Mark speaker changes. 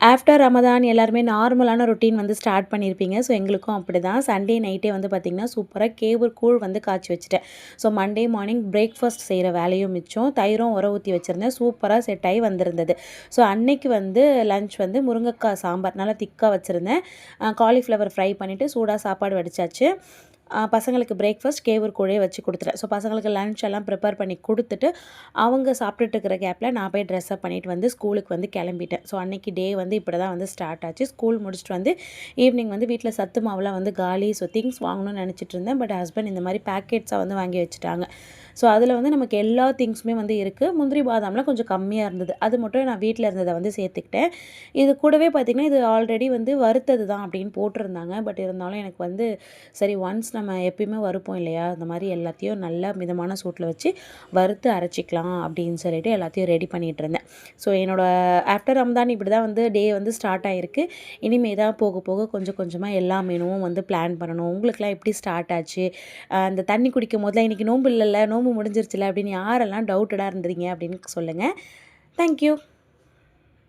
Speaker 1: After Ramadan எல்லாருமே நார்மலான routine வந்து ஸ்டார்ட் பண்ணியிருப்பீங்க. ஸோ எங்களுக்கும் அப்படி தான். சண்டே நைட்டே வந்து பார்த்திங்கன்னா சூப்பராக கேவுர் கூழ் வந்து காய்ச்சி வச்சுட்டேன். ஸோ மண்டே மார்னிங் பிரேக்ஃபாஸ்ட் செய்கிற வேலையும் மிச்சம். தயிரும் உர ஊற்றி வச்சுருந்தேன். சூப்பராக செட் ஆகி வந்திருந்தது. ஸோ அன்னைக்கு வந்து லஞ்ச் வந்து முருங்கைக்காய் சாம்பார் நல்லா திக்காக வச்சுருந்தேன். காலிஃப்ளவர் ஃப்ரை பண்ணிவிட்டு சூடாக சாப்பாடு வடிச்சாச்சு. பசங்களுக்கு பிரேக்ஃபாஸ்ட் கேவுர் கூழே வச்சு கொடுத்துட்டேன். ஸோ பசங்களுக்கு லன்ச் எல்லாம் ப்ரிப்பேர் பண்ணி கொடுத்துட்டு அவங்க சாப்பிட்டுட்டு இருக்கிற கேப்பில் நான் போய் ட்ரெஸ்அப் பண்ணிவிட்டு வந்து ஸ்கூலுக்கு வந்து கிளம்பிட்டேன். ஸோ அன்றைக்கி டே வந்து இப்படி தான் வந்து ஸ்டார்ட் ஆச்சு. ஸ்கூல் முடிச்சுட்டு வந்து ஈவினிங் வந்து வீட்டில் சத்து மாவுலாம் வந்து காலி. ஸோ திங்ஸ் வாங்கணும்னு நினச்சிட்டு இருந்தேன். பட் ஹஸ்பண்ட் இந்த மாதிரி பேக்கெட்ஸாக வந்து வாங்கி வச்சுட்டாங்க. ஸோ அதில் வந்து நமக்கு எல்லா திங்ஸுமே வந்து இருக்குது. முந்திரி பாதாம்லாம் கொஞ்சம் கம்மியாக இருந்தது. அது மட்டும் நான் வீட்டில் இருந்ததை வந்து சேர்த்துக்கிட்டேன். இது கூடவே பார்த்திங்கன்னா இது ஆல்ரெடி வந்து வறுத்தது தான் அப்படின்னு போட்டிருந்தாங்க. பட் இருந்தாலும் எனக்கு வந்து சரி ஒன்ஸ் நம்ம எப்பயுமே வறுப்போம் இல்லையா, இந்த மாதிரி எல்லாத்தையும் நல்லா மிதமான சூட்டில் வச்சு வறுத்து அரைச்சிக்கலாம் அப்படின்னு சொல்லிட்டு எல்லாத்தையும் ரெடி பண்ணிகிட்டு இருந்தேன். ஸோ என்னோடய ஆஃப்டர் ரம்தான் இப்படி தான் வந்து டே வந்து ஸ்டார்ட் ஆகிருக்கு. இனிமே தான் போக போக கொஞ்சம் கொஞ்சமாக எல்லா மெனுவும் வந்து பிளான் பண்ணணும். உங்களுக்குலாம் எப்படி ஸ்டார்ட் ஆச்சு? அந்த தண்ணி குடிக்கும் போதெல்லாம் இன்றைக்கி நோன்பு இல்லைல்ல, நோன்பு முடிஞ்சிருச்சுல அப்படின்னு யாரெல்லாம் டவுட்டடாக இருந்தீங்க அப்படின்னு சொல்லுங்கள். தேங்க்யூ.